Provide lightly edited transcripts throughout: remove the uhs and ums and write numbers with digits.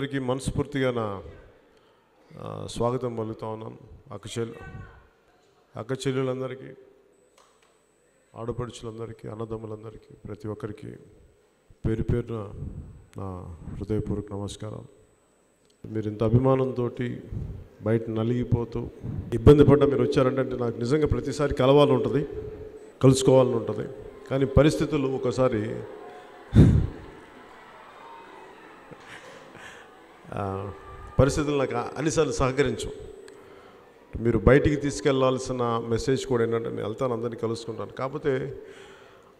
అందరికీ మనస్ఫూర్తిగా నా స్వాగతం పలుకుతా ఉన్నాను. అక్క చెల్లెలందరికీ, ఆడపడుచులందరికీ, అన్నదమ్ములందరికీ, ప్రతి ఒక్కరికి పేరు పేరున నా హృదయపూర్వక నమస్కారాలు. మీరు ఇంత అభిమానంతో బయట నలిగిపోతూ ఇబ్బంది పడ్డా మీరు వచ్చారంటే నాకు నిజంగా ప్రతిసారి కలవాలని ఉంటుంది, కలుసుకోవాలని ఉంటుంది. కానీ పరిస్థితులు ఒకసారి పరిస్థితులు నాకు అన్నిసార్లు సహకరించు. మీరు బయటికి తీసుకెళ్లాల్సిన మెసేజ్ కూడా ఏంటంటే నేను వెళ్తాను, అందరినీ కలుసుకుంటాను. కాకపోతే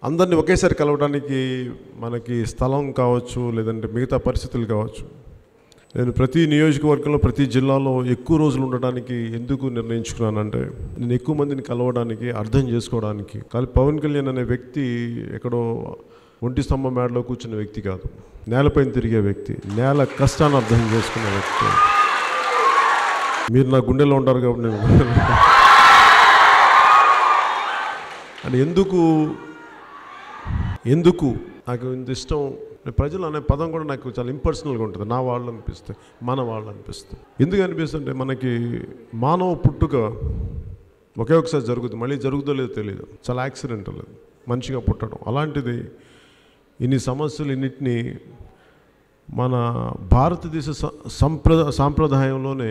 అందరినీ ఒకేసారి కలవడానికి మనకి స్థలం కావచ్చు, లేదంటే మిగతా పరిస్థితులు కావచ్చు. నేను ప్రతి నియోజకవర్గంలో, ప్రతి జిల్లాలో ఎక్కువ రోజులు ఉండడానికి ఎందుకు నిర్ణయించుకున్నానంటే నేను ఎక్కువ మందిని కలవడానికి, అర్థం చేసుకోవడానికి. కానీ పవన్ కళ్యాణ్ అనే వ్యక్తి ఎక్కడో ఒంటి స్తంభం మేడలో కూర్చున్న వ్యక్తి కాదు, నేలపైన తిరిగే వ్యక్తి, నేల కష్టాన్ని అర్థం చేసుకునే వ్యక్తి. మీరు నా గుండెలో ఉంటారు కాబట్టి నేను అని ఎందుకు నాకు ఇంత ఇష్టం. ప్రజలు అనే పదం కూడా నాకు చాలా ఇంపర్సనల్గా ఉంటుంది. నా వాళ్ళు అనిపిస్తే, మన వాళ్ళు అనిపిస్తే. ఎందుకు అనిపిస్తుంటే మనకి మానవ పుట్టుక ఒకే ఒకసారి జరుగుతుంది, మళ్ళీ జరుగుతుందో లేదో తెలియదు. చాలా యాక్సిడెంటల్ మనిషిగా పుట్టడం. అలాంటిది ఇన్ని సమస్యలు ఇన్నిటినీ మన భారతదేశ సాంప్రదాయంలోనే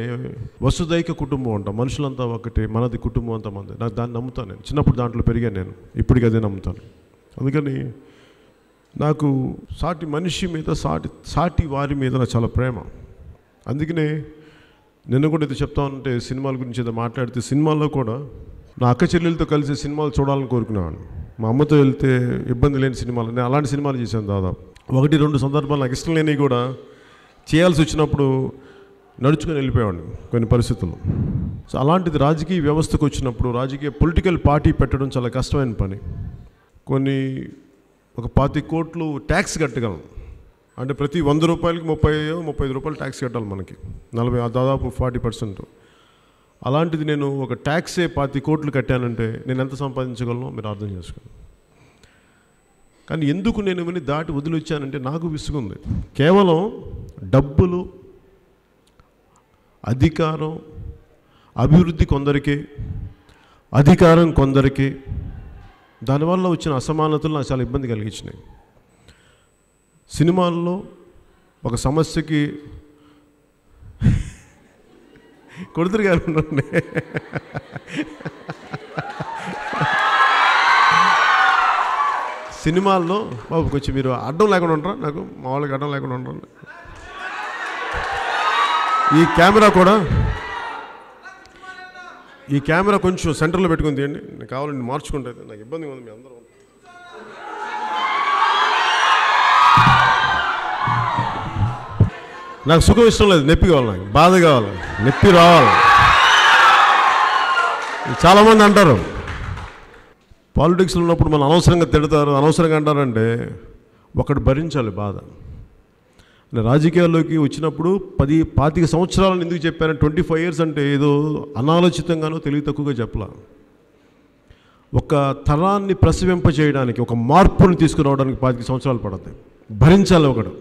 వసుదైక కుటుంబం అంటాం. మనుషులంతా ఒకటి, మనది కుటుంబం అంతా మంది. నాకు దాన్ని నమ్ముతాను. నేను చిన్నప్పుడు దాంట్లో పెరిగాను, నేను ఇప్పటికీ అదే నమ్ముతాను. అందుకని నాకు సాటి మనిషి మీద, సాటి వారి మీద నాకు చాలా ప్రేమ. అందుకనే నిన్న కూడా ఇది చెప్తా ఉంటే, సినిమాల గురించి ఏదో మాట్లాడితే, సినిమాల్లో కూడా నా అక్క చెల్లెలతో కలిసి సినిమాలు చూడాలని కోరుకునేవాడు. మా అమ్మతో వెళ్తే ఇబ్బంది లేని సినిమాలు, నేను అలాంటి సినిమాలు చేశాను. దాదాపు 1-2 సందర్భాలు నాకు ఇష్టం లేనివి కూడా చేయాల్సి వచ్చినప్పుడు నడుచుకొని వెళ్ళిపోయేవాడిని కొన్ని పరిస్థితుల్లో. సో అలాంటిది రాజకీయ వ్యవస్థకు వచ్చినప్పుడు, పొలిటికల్ పార్టీ పెట్టడం చాలా కష్టమైన పని. ఒక 25 కోట్లు ట్యాక్స్ కట్టగలం అంటే ప్రతి 100 రూపాయలకి 35 రూపాయలు ట్యాక్స్ కట్టాలి మనకి, 40, దాదాపు 40%. అలాంటిది నేను ఒక ట్యాక్సే 25 కోట్లు కట్టానంటే నేను ఎంత సంపాదించగలను మీరు అర్థం చేసుకోండి. కానీ ఎందుకు నేను ఇవన్నీ దాటి వదిలిచ్చానంటే నాకు విసుగుంది. కేవలం డబ్బులు, అధికారం, అభివృద్ధి కొందరికి, అధికారం కొందరికి, దానివల్ల వచ్చిన అసమానతలు నాకు చాలా ఇబ్బంది కలిగించినాయి. సినిమాల్లో ఒక సమస్యకి కొడుతురు గారు ఉండండి, సినిమాల్లో బాబు కొంచెం మీరు అడ్డం లేకుండా ఉంటారా, నాకు మా వాళ్ళకి అడ్డం లేకుండా ఉంటారు. ఈ కెమెరా కొంచెం సెంటర్లో పెట్టుకుని తీయండి, నేను కావాలండి మార్చుకుంటే నాకు ఇబ్బందిగా ఉంది. మీ అందరూ నాకు సుఖం ఇష్టం లేదు, నొప్పి కావాలి, నాకు బాధ కావాలి, నొప్పి రావాలి. చాలామంది అంటారు పాలిటిక్స్లో ఉన్నప్పుడు మనం అనవసరంగా తిడతారు, అనవసరంగా అంటారంటే ఒకటి భరించాలి బాధ. రాజకీయాల్లోకి వచ్చినప్పుడు 10-25 సంవత్సరాలను ఎందుకు చెప్పాను, 25 years అంటే ఏదో అనాలోచితంగానో తెలివి తక్కువగా చెప్పలా. ఒక తరాన్ని ప్రసవింపజేయడానికి, ఒక మార్పుని తీసుకురావడానికి 25 సంవత్సరాలు పడుతుంది. భరించాలి, ఒకడు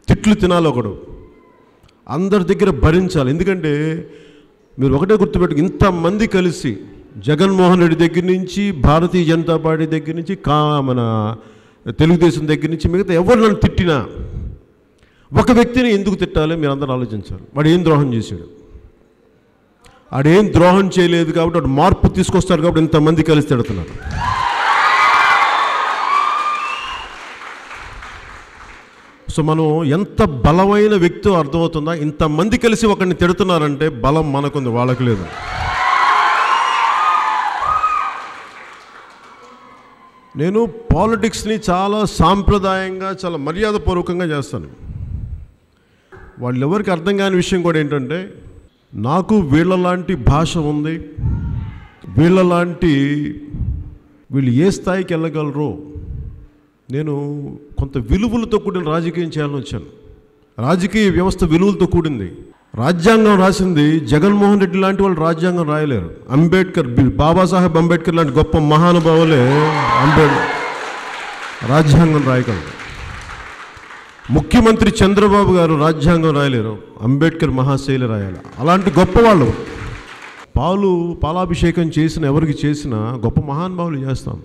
తిట్లు తినాలి, ఒకడు అందరి దగ్గర భరించాలి. ఎందుకంటే మీరు ఒకటే గుర్తుపెట్టుకు, ఇంతమంది కలిసి జగన్మోహన్ రెడ్డి దగ్గర నుంచి, భారతీయ జనతా పార్టీ దగ్గర నుంచి, మన తెలుగుదేశం దగ్గర నుంచి మిగతా ఎవరు నన్ను తిట్టినా ఒక వ్యక్తిని ఎందుకు తిట్టాలి మీరు అందరూ ఆలోచించాలి. వాడు ఏం ద్రోహం చేశాడు? వాడేం ద్రోహం చేయలేదు కాబట్టి వాడు మార్పు తీసుకొస్తాడు కాబట్టి ఇంతమంది కలిసి తిడుతున్నారు. సో మనం ఎంత బలమైన వ్యక్తో అర్థమవుతుందా? ఇంతమంది కలిసి ఒకరిని తిడుతున్నారంటే బలం మనకుంది, వాళ్ళకి లేదు. నేను పాలిటిక్స్ని చాలా సాంప్రదాయంగా, చాలా మర్యాదపూర్వకంగా చేస్తాను. వాళ్ళు ఎవరికి అర్థం కాని విషయం కూడా ఏంటంటే, నాకు వీళ్ళలాంటి భాష ఉంది, వీళ్ళు ఏ స్థాయికి వెళ్ళగలరో, నేను కొంత విలువలతో కూడిన రాజకీయం చేయాలని వచ్చాను. రాజకీయ వ్యవస్థ విలువలతో కూడింది. రాజ్యాంగం రాసింది జగన్మోహన్ రెడ్డి లాంటి వాళ్ళు రాజ్యాంగం రాయలేరు. బాబాసాహెబ్ అంబేద్కర్ లాంటి గొప్ప మహానుభావులే రాజ్యాంగం రాయగలరు. ముఖ్యమంత్రి చంద్రబాబు గారు రాజ్యాంగం రాయలేరు, అంబేద్కర్ మహాశైలి రాయాలి. అలాంటి గొప్పవాళ్ళు పాలాభిషేకం చేసిన ఎవరికి చేసినా గొప్ప మహానుభావులు చేస్తాం,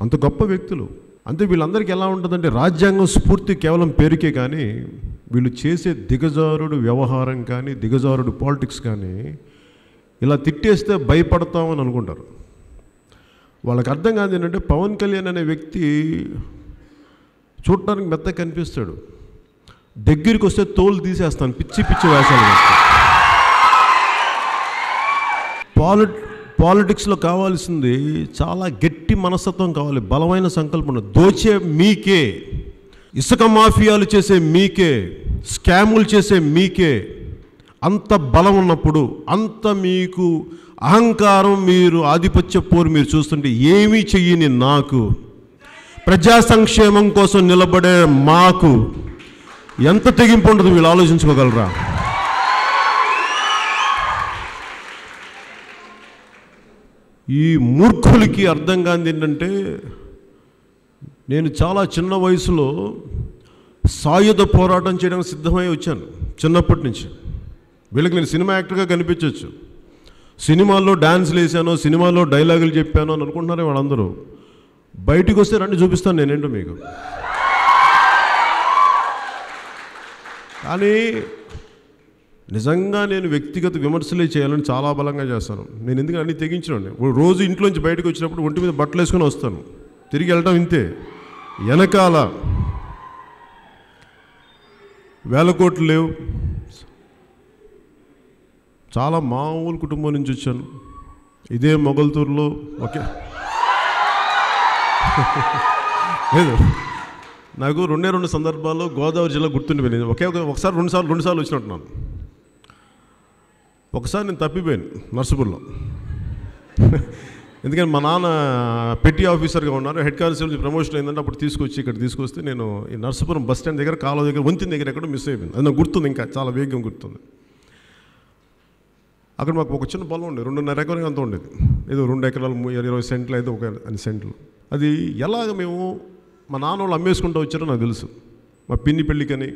అంత గొప్ప వ్యక్తులు. అంతే వీళ్ళందరికీ ఎలా ఉంటుందంటే రాజ్యాంగం స్ఫూర్తి కేవలం పేరుకే, కానీ వీళ్ళు చేసే దిగజారుడు వ్యవహారం కానీ దిగజారుడు పాలిటిక్స్ కానీ ఇలా తిట్టేస్తే భయపడతామని అనుకుంటారు. వాళ్ళకి అర్థం కాదు ఏంటంటే పవన్ కళ్యాణ్ అనే వ్యక్తి చూడటానికి మెత్తగా కనిపిస్తాడు, దగ్గరికి వస్తే తోలు తీసేస్తాను, పిచ్చి పిచ్చి వేషాలు వేస్తాను. పాలిటిక్స్లో కావాల్సింది చాలా గట్టి మనస్తత్వం కావాలి, బలమైన సంకల్పం. దోచే మీకే, ఇసుక మాఫియాలు చేసే మీకే, స్కాములు చేసే మీకే అంత బలం ఉన్నప్పుడు, అంత మీకు అహంకారం, మీరు ఆధిపత్య పోరు మీరు చూస్తుంటే ఏమీ చెయ్యని నాకు, ప్రజా సంక్షేమం కోసం నిలబడే మాకు ఎంత తెగింపు ఉండదు వీళ్ళు ఆలోచించుకోగలరా? ఈ మూర్ఖులకి అర్థం కానిది ఏంటంటే, నేను చాలా చిన్న వయసులో సాయుధ పోరాటం చేయడానికి సిద్ధమై వచ్చాను చిన్నప్పటి నుంచి. వీళ్ళకి నేను సినిమా యాక్టర్గా కనిపించవచ్చు, సినిమాల్లో డాన్స్లు వేసాను, సినిమాలో డైలాగులు చెప్పాను అని అనుకుంటున్నారే వాళ్ళందరూ. బయటికి వస్తే రండి చూపిస్తాను నేనేంటో మీకు. కానీ నిజంగా నేను వ్యక్తిగత విమర్శలే చేయాలని చాలా బలంగా చేస్తాను. నేను ఎందుకంటే అన్నీ తెగించినండి. రోజు ఇంట్లోంచి బయటకు వచ్చినప్పుడు ఒంటి మీద బట్టలు వేసుకొని వస్తాను, తిరిగి వెళ్ళటం ఇంతే. వెనకాల వేల కోట్లు లేవు, చాలా మామూలు కుటుంబం నుంచి వచ్చాను. ఇదే మొగల్తూరులో ఓకే లేదు, నాకు రెండు సందర్భాల్లో గోదావరి జిల్లా గుర్తుండిపోయింది. ఒకసారి రెండు సార్లు వచ్చినట్టున్నాను. ఒకసారి నేను తప్పిపోయాను నర్సుపూర్లో, ఎందుకంటే మా నాన్న పెట్టి ఆఫీసర్గా ఉన్నారు, హెడ్ కానిస్టేబుల్ ప్రమోషన్ అయిందంటే అప్పుడు ఇక్కడ తీసుకొస్తే నేను ఈ నర్సుపురం బస్ స్టాండ్ దగ్గర కాలువ దగ్గర వంతిన దగ్గర ఎక్కడో మిస్ అయిపోయింది. అది నాకు గుర్తుంది, ఇంకా చాలా వేగంగా గుర్తుంది. అక్కడ మాకు ఒక చిన్న పొలం ఉండేది, 2.5 ఎకరాలు అంత ఉండేది, ఏదో 2 ఎకరాలు 20 సెంట్లు అయితే ఒక 5 సెంట్లు. అది ఎలాగ మేము మా నాన్న వాళ్ళు అమ్మేసుకుంటూ వచ్చారో నాకు తెలుసు. మా పిన్ని పెళ్ళికని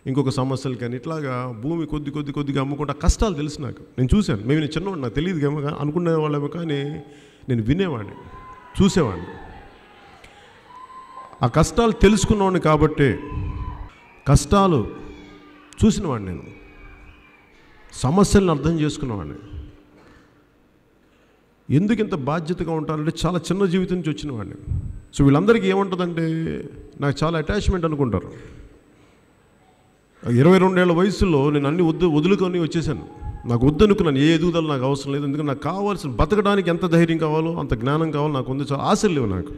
ఇంకొక సమస్యలు కానీ ఇట్లాగా భూమి కొద్దిగా అమ్ముకుంటా కష్టాలు తెలుసు నాకు. నేను చూశాను, నేను చిన్నవాడిని, నాకు తెలియదు ఏమో అనుకునే వాళ్ళేమో, కానీ నేను వినేవాడిని, చూసేవాడిని. ఆ కష్టాలు తెలుసుకున్నవాడిని కాబట్టి, కష్టాలు చూసినవాడిని, నేను సమస్యలను అర్థం చేసుకున్నవాడిని. ఎందుకు ఇంత బాధ్యతగా ఉంటానంటే చాలా చిన్న జీవితం నుంచి వచ్చిన వాడిని. సో వీళ్ళందరికీ ఏముంటుందంటే నాకు చాలా అటాచ్మెంట్ అనుకుంటారు. 22 ఏళ్ల వయసులో నేను అన్ని వదులుకొని వచ్చేసాను. నాకు వద్దనుకున్నాను, ఏ ఎదుగుదల నాకు అవసరం లేదు, ఎందుకంటే నాకు కావాల్సిన బతకడానికి ఎంత ధైర్యం కావాలో అంత జ్ఞానం కావాలో నాకు ఉంది, చాలా ఆశలు లేవు నాకు.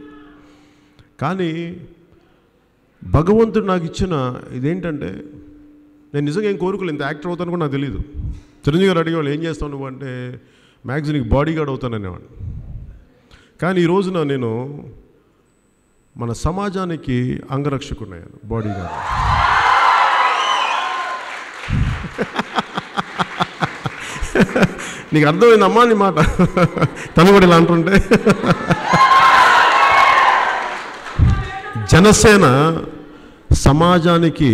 కానీ భగవంతుడు నాకు ఇచ్చిన ఇదేంటంటే, నేను నిజంగా ఏం కోరుకోలేదు, ఇంత యాక్టర్ అవుతాను కూడా నాకు తెలియదు. చిరంజీవి గారు అడిగేవాళ్ళు ఏం చేస్తావు నువ్వు అంటే, మ్యాగజైన్కి బాడీ గార్డ్ అవుతాననేవాడు. కానీ ఈ రోజున నేను మన సమాజానికి అంగరక్షకున్నాను, బాడీ గార్డ్. నీకు అర్థమైందమ్మా నీ మాట? తను కూడా ఇలా అంటుంటే. జనసేన సమాజానికి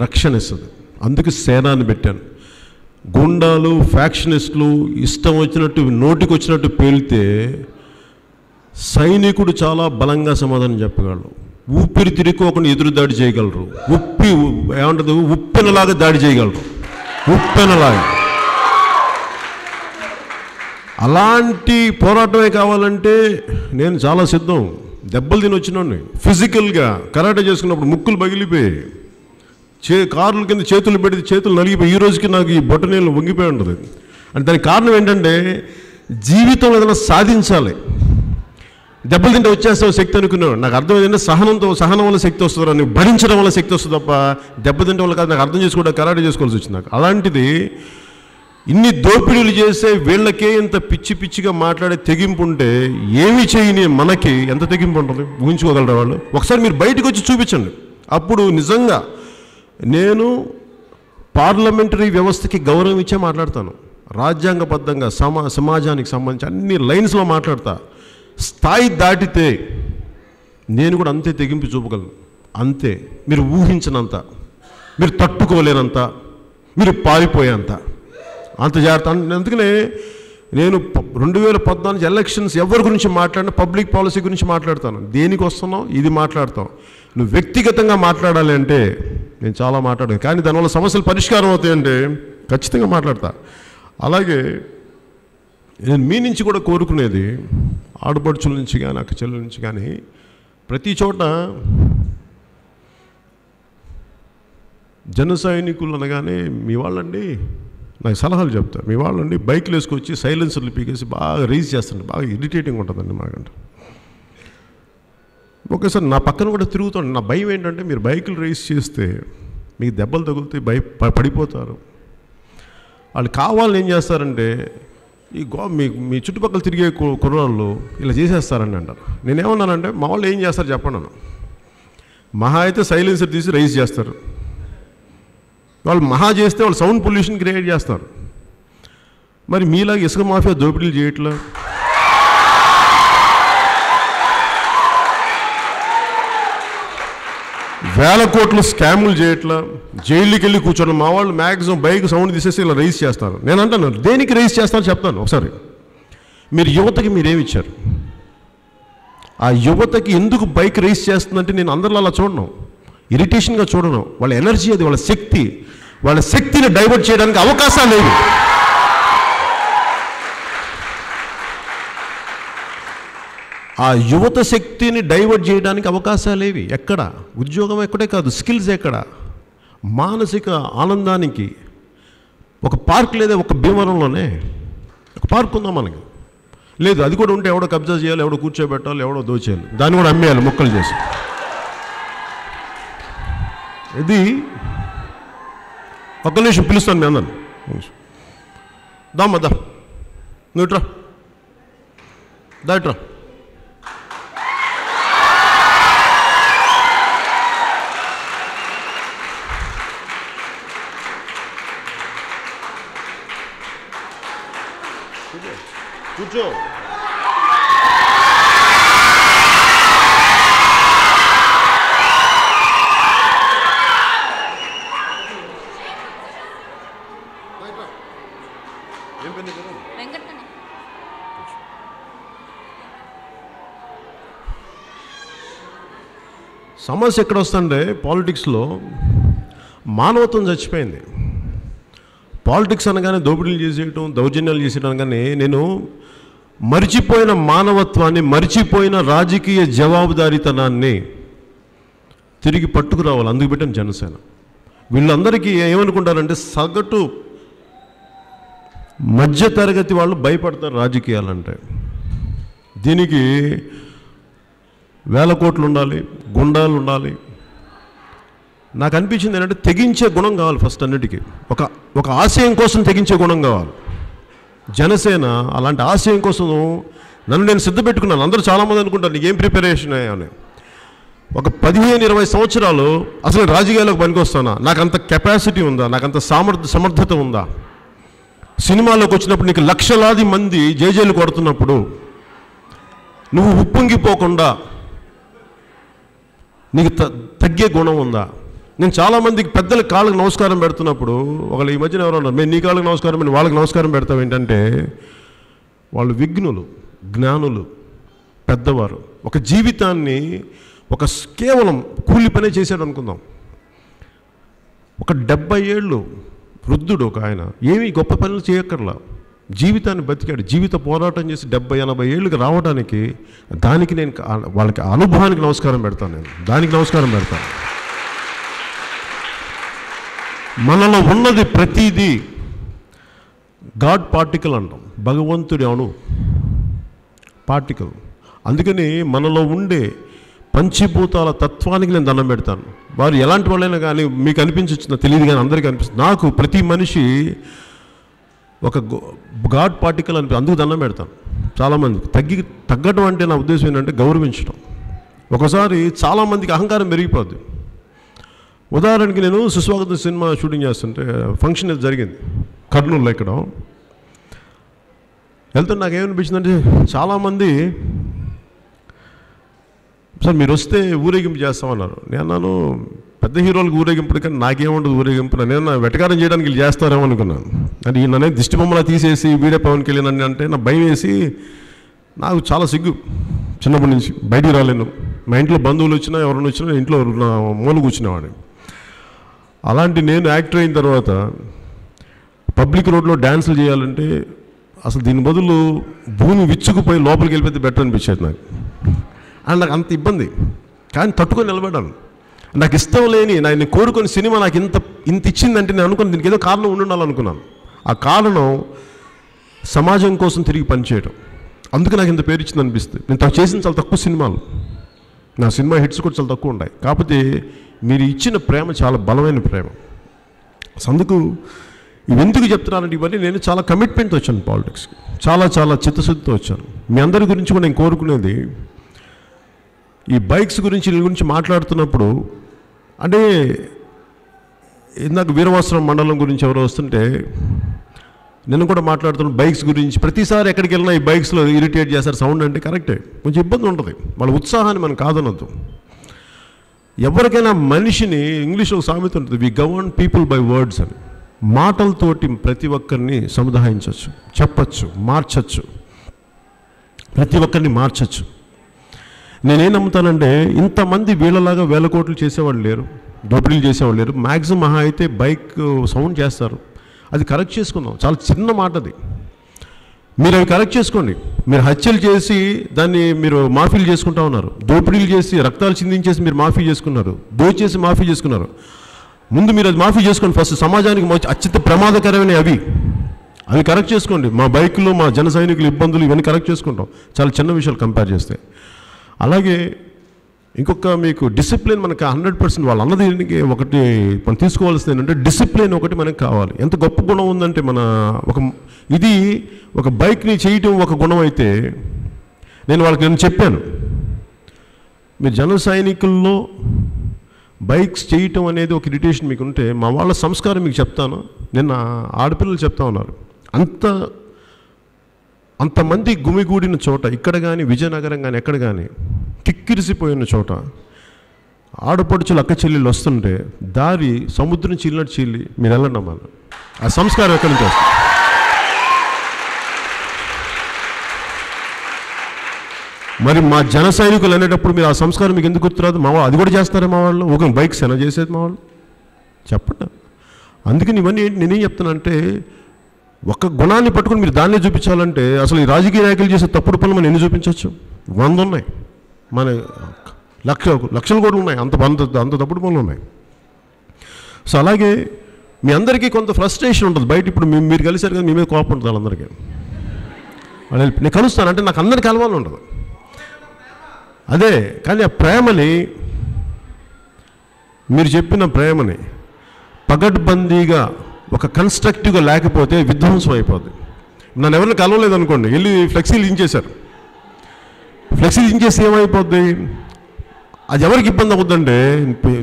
రక్షణ ఇస్తుంది, అందుకు సేనాన్ని పెట్టాను. గుండాలు ఫ్యాక్షనిస్టులు ఇష్టం వచ్చినట్టు నోటికి వచ్చినట్టు పేలితే సైనికుడు చాలా బలంగా సమాధానం చెప్పగలరు, ఊపిరి తిరుక్కోకుండా ఎదురు దాడి చేయగలరు, ఏమంటుంది ఉప్పెనలాగా దాడి చేయగలరు, ఉప్పెనలాగా. అలాంటి పోరాటమే కావాలంటే నేను చాలా సిద్ధం. దెబ్బలు తిని వచ్చినాను, ఫిజికల్గా కరాటే చేసుకున్నప్పుడు ముక్కులు పగిలిపోయి, కార్ల కింద చేతులు పెడితే చేతులు నలిగిపోయి, ఈ రోజుకి నాకు ఈ బొట్టనీళ్ళు వంగిపోయి ఉంటుంది. అంటే దానికి కారణం ఏంటంటే జీవితంలో ఏదైనా సాధించాలి. దెబ్బలు తింటే వచ్చేస్తావు శక్తి అనుకున్నాడు. నాకు అర్థం ఏంటంటే సహనం వల్ల శక్తి వస్తుంది, నువ్వు భరించడం వల్ల శక్తి వస్తుంది తప్ప దెబ్బ తింటే వల్ల కాదు. నాకు అర్థం చేసుకోవడం కరాటే చేసుకోవాల్సి వచ్చింది నాకు. అలాంటిది ఇన్ని దోపిడీలు చేసే వీళ్ళకే ఇంత పిచ్చిగా మాట్లాడే తెగింపు ఉంటే ఏమి చేయని మనకి ఎంత తెగింపు ఉంటుంది ఊహించుకోగలరా వాళ్ళు? ఒకసారి మీరు బయటకు వచ్చి చూపించండి, అప్పుడు నిజంగా నేను పార్లమెంటరీ వ్యవస్థకి గౌరవం ఇచ్చే మాట్లాడతాను, రాజ్యాంగబద్ధంగా సమాజానికి సంబంధించి అన్ని లైన్స్లో మాట్లాడతా. స్థాయి దాటితే నేను కూడా అంతే తెగింపు చూపగలను. అంతే. మీరు ఊహించినంత, మీరు తట్టుకోలేనంత, మీరు పారిపోయేంత అంత జాగ్రత్త. అందుకనే నేను 2014 ఎలక్షన్స్ ఎవరి గురించి మాట్లాడినా పబ్లిక్ పాలసీ గురించి మాట్లాడతాను. దేనికి వస్తున్నావు ఇది మాట్లాడతాం. నువ్వు వ్యక్తిగతంగా మాట్లాడాలి అంటే నేను చాలా మాట్లాడాను, కానీ దానివల్ల సమస్యలు పరిష్కారం అవుతాయంటే ఖచ్చితంగా మాట్లాడతా. అలాగే నేను మీ నుంచి కూడా కోరుకునేది, ఆడపడుచుల నుంచి కానీ అక్క చెల్లెల నుంచి కానీ, ప్రతి చోట జన సైనికులు అనగానే మీ వాళ్ళండి నాకు సలహాలు చెప్తారు. మీ వాళ్ళండి బైక్లు వేసుకొచ్చి సైలెన్సర్లు పీకేసి బాగా రైజ్ చేస్తుంటే బాగా ఇరిటేటింగ్ ఉంటుందండి మాకంటే. ఒకేసారి నా పక్కన కూడా తిరుగుతాడు. నా భయం ఏంటంటే మీరు బైకులు రైజ్ చేస్తే మీకు దెబ్బలు తగులుతాయి, పడిపోతారు. వాళ్ళు కావాలని ఏం చేస్తారంటే మీ చుట్టుపక్కల తిరిగే కుర్రాళ్ళు ఇలా చేసేస్తారని అంటారు. నేనేమన్నానంటే మా వాళ్ళు ఏం చేస్తారు చెప్పండి అన్న. మహా అయితే సైలెన్సర్ తీసి రైజ్ చేస్తారు. వాళ్ళు మహా చేస్తే వాళ్ళు సౌండ్ పొల్యూషన్ క్రియేట్ చేస్తారు. మరి మీలాగా ఇసుక మాఫియా దోపిడీలు చేయట్లా, వేల కోట్లు స్కాములు చేయట్లా, జైలుకి వెళ్ళి కూర్చోండి. మా వాళ్ళు మ్యాక్సిమం బైక్ సౌండ్ తీసేసి ఇలా రైజ్ చేస్తారు. నేను అంటాను దేనికి రైజ్ చేస్తారో చెప్తాను ఒకసారి. మీరు యువతకి మీరేమిచ్చారు? ఆ యువతకి ఎందుకు బైక్ రైజ్ చేస్తుందంటే నేను అందరిలో అలా చూడను, ఇరిటేషన్గా చూడను. వాళ్ళ ఎనర్జీ అది, వాళ్ళ శక్తి. వాళ్ళ శక్తిని డైవర్ట్ చేయడానికి అవకాశాలు లేవు. ఆ యువత శక్తిని డైవర్ట్ చేయడానికి అవకాశాలేవి ఎక్కడ? ఉద్యోగం ఎక్కడే కాదు, స్కిల్స్ ఎక్కడ? మానసిక ఆనందానికి ఒక పార్క్ లేదా? ఒక భీమవరంలోనే ఒక పార్క్ ఉందా మనకి? లేదు. అది కూడా ఉంటే ఎవడో కబ్జా చేయాలి, ఎవడో కూర్చోబెట్టాలి, ఎవడో దోచేయాలి, దాన్ని కూడా అమ్మేయాలి ముక్కలు చేసి. ఇది ఒక్క నిమిషం పిలుస్తాను మీ అందరిని. దామ్మా నువ్వు ఇట్రా, ఇట్రా. కూర్చో. సమస్య ఎక్కడ వస్తుందంటే పాలిటిక్స్లో మానవత్వం చచ్చిపోయింది. పాలిటిక్స్ అనగానే దోపిడీలు చేసేయటం, దౌర్జన్యాలు చేసేయడం అనగానే నేను మరిచిపోయిన మానవత్వాన్ని, మరిచిపోయిన రాజకీయ జవాబుదారీతనాన్ని తిరిగి పట్టుకురావాలి. అందుకు పెట్టిన జనసేన. వీళ్ళందరికీ ఏమనుకుంటారంటే సగటు మధ్యతరగతి వాళ్ళు భయపడతారు రాజకీయాలంటే. దీనికి వేల కోట్లు ఉండాలి, గుండాలు ఉండాలి. నాకు అనిపించింది ఏంటంటే తెగించే గుణం కావాలి ఫస్ట్. అన్నిటికీ ఒక ఆశయం కోసం తెగించే గుణం కావాలి. జనసేన అలాంటి ఆశయం కోసం నన్ను నేను సిద్ధపెట్టుకున్నాను. అందరూ చాలామంది అనుకుంటారు నీకేం ప్రిపరేషన్ అని. ఒక 15-20 సంవత్సరాలు అసలు రాజకీయాలకు పనికొస్తానా? నాకు అంత కెపాసిటీ ఉందా? నాకు అంత సమర్థత ఉందా? సినిమాలోకి వచ్చినప్పుడు నీకు లక్షలాది మంది జేజేలు కొడుతున్నప్పుడు నువ్వు ఉప్పొంగిపోకుండా నీకు తగ్గే గుణం ఉందా? నేను చాలామందికి పెద్దల కాళ్ళకి నమస్కారం పెడుతున్నప్పుడు ఒకళ్ళు ఈ మధ్యన ఎవరో ఉన్నారు, మేము నీ కాళ్ళకి నమస్కారం అని వాళ్ళకి నమస్కారం పెడతాం. ఏంటంటే వాళ్ళు విఘ్నులు, జ్ఞానులు, పెద్దవారు. ఒక జీవితాన్ని కేవలం కూలి పనే చేశాడు అనుకుందాం. ఒక 70 ఏళ్ళు వృద్ధుడు ఒక ఆయన ఏమీ గొప్ప పనులు చేయక్కర్లా, జీవితాన్ని బతికాడు. జీవిత పోరాటం చేసి 70-80 ఏళ్ళకి రావడానికి దానికి నేను వాళ్ళకి అనుభవానికి నమస్కారం పెడతాను. నేను దానికి నమస్కారం పెడతాను. మనలో ఉన్నది ప్రతిదీ గాడ్ పార్టికల్ అంటాం, భగవంతుడి అణు పార్టికల్. అందుకని మనలో ఉండే పంచభూతాల తత్వానికి నేను దండం పెడతాను. వారు ఎలాంటి వాళ్ళైనా కానీ మీకు అనిపించవచ్చు, తెలియదు కానీ అందరికీ అనిపిస్తుంది. నాకు ప్రతి మనిషి ఒక గాడ్ పార్టికల్ అందుకు దండం పెడతాను. చాలామందికి తగ్గడం అంటే నా ఉద్దేశం ఏంటంటే గౌరవించడం. ఒకసారి చాలామందికి అహంకారం పెరిగిపోద్ది. ఉదాహరణకి నేను సుస్వాగతం సినిమా షూటింగ్ చేస్తుంటే ఫంక్షన్ జరిగింది కర్నూలులో. ఇక్కడ వెళ్తే నాకేమనిపించిందంటే చాలామంది సార్ మీరు వస్తే ఊరేగింపు చేస్తామన్నారు. నేను అన్నాను పెద్ద హీరోలకు ఊరేగింపుడు కానీ నాకేముండదు ఊరేగింపు, నేను వెటకారం చేయడానికి వీళ్ళు చేస్తారేమో అనుకున్నాను. అంటే ఈయన దిష్టి బొమ్మలా తీసేసి వీడే పవన్ కళ్యాణ్ అంటే నా భయం వేసి నాకు చాలా సిగ్గు, చిన్నప్పటి నుంచి బయటికి రాలేను. మా ఇంట్లో బంధువులు వచ్చినా ఎవరైనా వచ్చినా ఇంట్లో నా మూల కూర్చునేవాడిని. అలాంటి నేను యాక్టర్ అయిన తర్వాత పబ్లిక్ రోడ్లో డ్యాన్సులు చేయాలంటే అసలు దీని బదులు భూమి విచ్చుకుపోయి లోపలికి వెళ్ళిపోతే బెటర్ అనిపించేది నాకు. అండ్ నాకు అంత ఇబ్బంది, కానీ తట్టుకొని నిలబడ్డాను. నాకు ఇష్టం లేని నేను కోరుకుని సినిమా నాకు ఇంత ఇచ్చిందంటే నేను అనుకుని దీనికి ఏదో కారణం ఉండాలనుకున్నాను. ఆ కారణం సమాజం కోసం తిరిగి పనిచేయడం. అందుకే నాకు ఇంత పేరు ఇచ్చింది అనిపిస్తుంది. నేను చేసిన చాలా తక్కువ సినిమాలు, నా సినిమా హిట్స్ కూడా చాలా తక్కువ ఉన్నాయి. కాకపోతే మీరు ఇచ్చిన ప్రేమ చాలా బలమైన ప్రేమ. అందుకు ఇవెందుకు చెప్తున్నానంటే ఇవన్నీ నేను చాలా కమిట్మెంట్తో వచ్చాను పాలిటిక్స్కి, చాలా చాలా చిత్తశుద్ధితో వచ్చాను. మీ అందరి గురించి కూడా నేను కోరుకునేది, ఈ బైక్స్ గురించి వీళ్ళ గురించి మాట్లాడుతున్నప్పుడు అంటే ఇందాక వీరవాసరం మండలం గురించి ఎవరో వస్తుంటే నేను కూడా మాట్లాడుతున్నాను బైక్స్ గురించి. ప్రతిసారి ఎక్కడికి వెళ్ళినా ఈ బైక్స్లో ఇరిటేట్ చేస్తారు సౌండ్ అంటే కరెక్టే, కొంచెం ఇబ్బంది ఉంటుంది. వాళ్ళ ఉత్సాహాన్ని మనం కాదనొద్దు. ఎవరికైనా మనిషిని ఇంగ్లీష్లో ఒక సామెత ఉంటుంది, వి గవర్న్ పీపుల్ బై వర్డ్స్ అని. మాటలతోటి ప్రతి ఒక్కరిని సముదాయించవచ్చు, చెప్పచ్చు, మార్చచ్చు, ప్రతి ఒక్కరిని మార్చచ్చు. నేనేం నమ్ముతానంటే ఇంతమంది వీళ్ళలాగా వేల కోట్లు చేసేవాళ్ళు లేరు, దోపిడీలు చేసేవాళ్ళు లేరు. మ్యాక్సిమం మహా అయితే బైక్ సౌండ్ చేస్తారు, అది కరెక్ట్ చేసుకుందాం. చాలా చిన్న మాట అది, మీరు అవి కరెక్ట్ చేసుకోండి. మీరు హత్యలు చేసి దాన్ని మీరు మాఫీలు చేసుకుంటా ఉన్నారు, దోపిడీలు చేసి రక్తాలు చిందించేసి మీరు మాఫీ చేసుకున్నారు, దోచేసి మాఫీ చేసుకున్నారు. ముందు మీరు అది మాఫీ చేసుకోండి ఫస్ట్. సమాజానికి అత్యంత ప్రమాదకరమైన అవి కరెక్ట్ చేసుకోండి. మా బైకులు, మా జన సైనికులు ఇబ్బందులు ఇవన్నీ కరెక్ట్ చేసుకుంటాం, చాలా చిన్న విషయాలు కంపేర్ చేస్తే. అలాగే ఇంకొక మీకు డిసిప్లిన్ మనకు 100% వాళ్ళు అన్నది ఒకటి మనం తీసుకోవాల్సింది ఏంటంటే డిసిప్లిన్ ఒకటి మనకు కావాలి. ఎంత గొప్ప గుణం ఉందంటే ఒక బైక్ని చేయటం ఒక గుణం అయితే నేను చెప్పాను, మీరు జన సైనికుల్లో బైక్స్ చేయటం అనేది ఒక ఇరిటేషన్ మీకు ఉంటే మా వాళ్ళ సంస్కారం మీకు చెప్తాను. నిన్న ఆడపిల్లలు చెప్తా ఉన్నారు, అంతమంది గుమిగూడిన చోట ఇక్కడ కానీ విజయనగరం కానీ ఎక్కడ కానీ కిక్కిరిసిపోయిన చోట ఆడపడుచులు అక్క చెల్లెళ్ళు వస్తుంటే దారి సముద్రం చీలినట్టు చీలి మీరు వెళ్ళండి అమ్మ. ఆ సంస్కారం ఎక్కడి నుంచి వస్తుంది? మరి మా జన సైనికులు అనేటప్పుడు మీరు ఆ సంస్కారం మీకు ఎందుకు గుర్తురాదు? మా వాళ్ళు అది కూడా చేస్తారా? మా వాళ్ళు ఒక బైక్ సెన చేసేది మా వాళ్ళు చెప్పండి. అందుకని ఇవన్నీ నేనేం చెప్తానంటే ఒక గుణాన్ని పట్టుకుని మీరు దాన్నే చూపించాలంటే అసలు ఈ రాజకీయ నాయకులు చేసే తప్పుడు పనులు మనం ఎన్ని చూపించవచ్చు? 100 ఉన్నాయి, మన లక్షలు కూడా ఉన్నాయి, అంత తప్పుడు పనులు ఉన్నాయి. సో అలాగే మీ అందరికీ కొంత ఫ్రస్ట్రేషన్ ఉంటుంది బయట. ఇప్పుడు మీరు కలిసారు కదా, మీ మీద కోపం ఉంటుంది వాళ్ళందరికీ. నేను కలుస్తాను అంటే నాకు అందరికీ కలవాలని ఉండదు, అదే. కానీ ఆ ప్రేమని, మీరు చెప్పిన ప్రేమని పగడ్బందీగా ఒక కన్స్ట్రక్టివ్గా లేకపోతే విధ్వంసం అయిపోద్ది. నన్ను ఎవరిని కలవలేదు అనుకోండి, వెళ్ళి ఫ్లెక్సీలు ఇంచేశారు, ఫ్లెక్సీలు ఇంచేసి ఏమైపోద్ది? అది ఎవరికి ఇబ్బంది అవుతుందంటే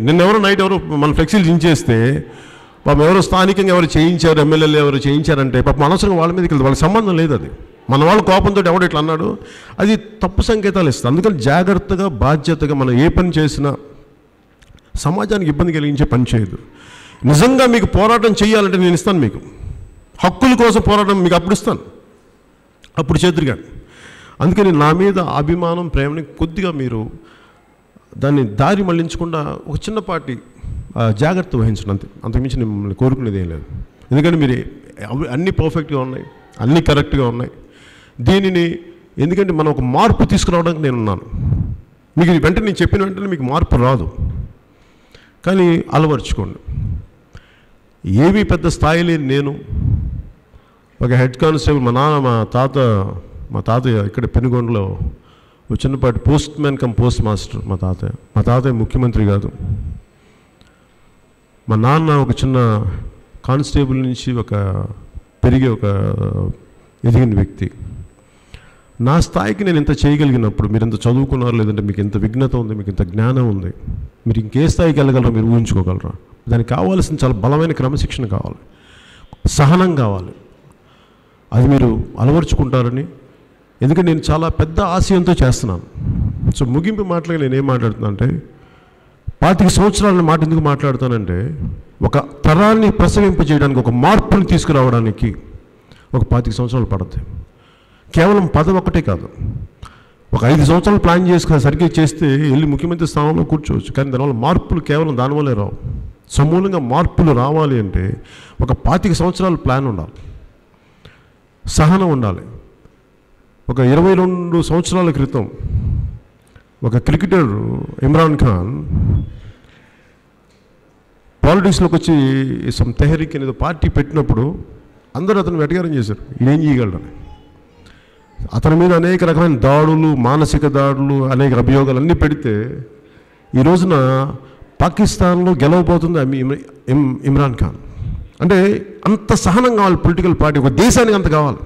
నిన్నెవరో నైట్ ఎవరు మన ఫ్లెక్సీలు ఇంచేస్తే పాపం ఎవరో స్థానికంగా ఎవరు చేయించారు, ఎమ్మెల్యేలు ఎవరు చేయించారంటే పాపం అనవసరంగా వాళ్ళ మీదకి వెళ్తే వాళ్ళకి సంబంధం లేదు. అది మన వాళ్ళ కోపంతో ఎవడు ఇట్లా అన్నాడు, అది తప్పు సంకేతాలు ఇస్తుంది. అందుకని జాగ్రత్తగా బాధ్యతగా మనం ఏ పని చేసినా సమాజానికి ఇబ్బంది కలిగించే పని చేయదు. నిజంగా మీకు పోరాటం చేయాలంటే నేను ఇస్తాను, మీకు హక్కుల కోసం పోరాటం మీకు అప్పుడు ఇస్తాను, అప్పుడు చేతురుగా. అందుకని నా మీద అభిమానం, ప్రేమని కొద్దిగా మీరు దాన్ని దారి మళ్లించకుండా ఒక చిన్నపాటి జాగ్రత్త వహించడం, అంతకుమించి నేను మిమ్మల్ని కోరుకునేది ఏం లేదు. ఎందుకంటే మీరు అన్నీ పర్ఫెక్ట్గా ఉన్నాయి, అన్నీ కరెక్ట్గా ఉన్నాయి. దీనిని ఎందుకంటే మనం ఒక మార్పు తీసుకురావడానికి నేను ఉన్నాను. మీకు వెంటనే నేను చెప్పిన వెంటనే మీకు మార్పు రాదు, కానీ అలవర్చుకోండి. ఏమీ పెద్ద స్థాయి లేని నేను ఒక హెడ్ కానిస్టేబుల్, మా తాతయ్య ఇక్కడ పెనుగొండలో ఒక చిన్నపాటి post man come post master. మా తాతయ్య ముఖ్యమంత్రి కాదు. మా నాన్న ఒక చిన్న కానిస్టేబుల్ నుంచి ఒక ఎదిగిన వ్యక్తి. నా స్థాయికి నేను ఇంత చేయగలిగినప్పుడు మీరు ఇంత చదువుకున్నారు, లేదంటే మీకు ఇంత విఘ్నత ఉంది, మీకు ఇంత జ్ఞానం ఉంది, మీరు ఇంకే స్థాయికి వెళ్ళగలరా? మీరు ఊహించుకోగలరా? దానికి కావాల్సిన చాలా బలమైన క్రమశిక్షణ కావాలి, సహనం కావాలి. అది మీరు అలవర్చుకుంటారని, ఎందుకంటే నేను చాలా పెద్ద ఆశయంతో చేస్తున్నాను. సో ముగింపు మాటలుగా నేనేం మాట్లాడుతున్నా అంటే 25 సంవత్సరాల మాట ఎందుకు మాట్లాడుతానంటే ఒక తరాన్ని ప్రసవింపజేయడానికి, ఒక మార్పుని తీసుకురావడానికి ఒక 25 సంవత్సరాలు పడుతుంది. కేవలం పదవి ఒకటే కాదు, ఒక 5 సంవత్సరాలు ప్లాన్ చేసుకుని సరిగ్గా చేస్తే వెళ్ళి ముఖ్యమంత్రి స్థానంలో కూర్చోవచ్చు. కానీ దానివల్ల మార్పులు కేవలం దానివల్లే రావు. సమూలంగా మార్పులు రావాలి అంటే ఒక 25 సంవత్సరాల ప్లాన్ ఉండాలి, సహనం ఉండాలి. ఒక 22 సంవత్సరాల క్రితం ఒక క్రికెటర్ ఇమ్రాన్ ఖాన్ పాలిటిక్స్లోకి వచ్చి సమ్ తెహరీక్ అనేది పార్టీ పెట్టినప్పుడు అందరూ అతను వెటకారం చేశారు, ఈయనేం చేయగలడని. అతని మీద అనేక రకమైన దాడులు, మానసిక దాడులు, అనేక అభియోగాలు అన్నీ పెడితే ఈ రోజున పాకిస్తాన్లో గెలవబోతుంది ఇమ్రాన్ ఖాన్. అంటే అంత సహనం కావాలి పొలిటికల్ పార్టీ, ఒక దేశానికి అంత కావాలి.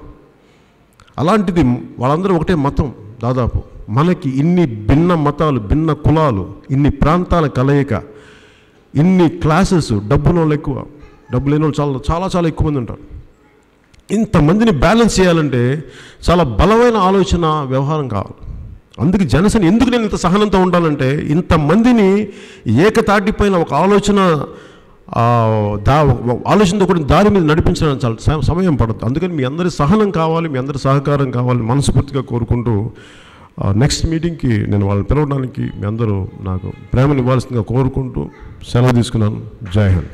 అలాంటిది వాళ్ళందరూ ఒకటే మతం. దాదాపు మనకి ఇన్ని భిన్న మతాలు, భిన్న కులాలు, ఇన్ని ప్రాంతాల కలయిక, ఇన్ని క్లాసెస్, డబ్బున వాళ్ళు ఎక్కువ, డబ్బు లేని వాళ్ళు చాలా చాలా ఎక్కువ మంది ఉంటారు. ఇంతమందిని బ్యాలెన్స్ చేయాలంటే చాలా బలమైన ఆలోచన, వ్యవహారం కావాలి. అందుకే జనసేన ఎందుకు నేను ఇంత సహనంతో ఉండాలంటే ఇంతమందిని ఏకతాటిపైన ఒక ఆలోచనతో కూడా దారి మీద నడిపించడానికి చాలా సమయం పడుతుంది. అందుకని మీ అందరి సహనం కావాలి, మీ అందరి సహకారం కావాలి మనస్ఫూర్తిగా కోరుకుంటూ నెక్స్ట్ మీటింగ్కి నేను వాళ్ళని పిలవడానికి మీ అందరూ నాకు ప్రేమను ఇవ్వాల్సిందిగా కోరుకుంటూ సెలవు తీసుకున్నాను. జై హింద్.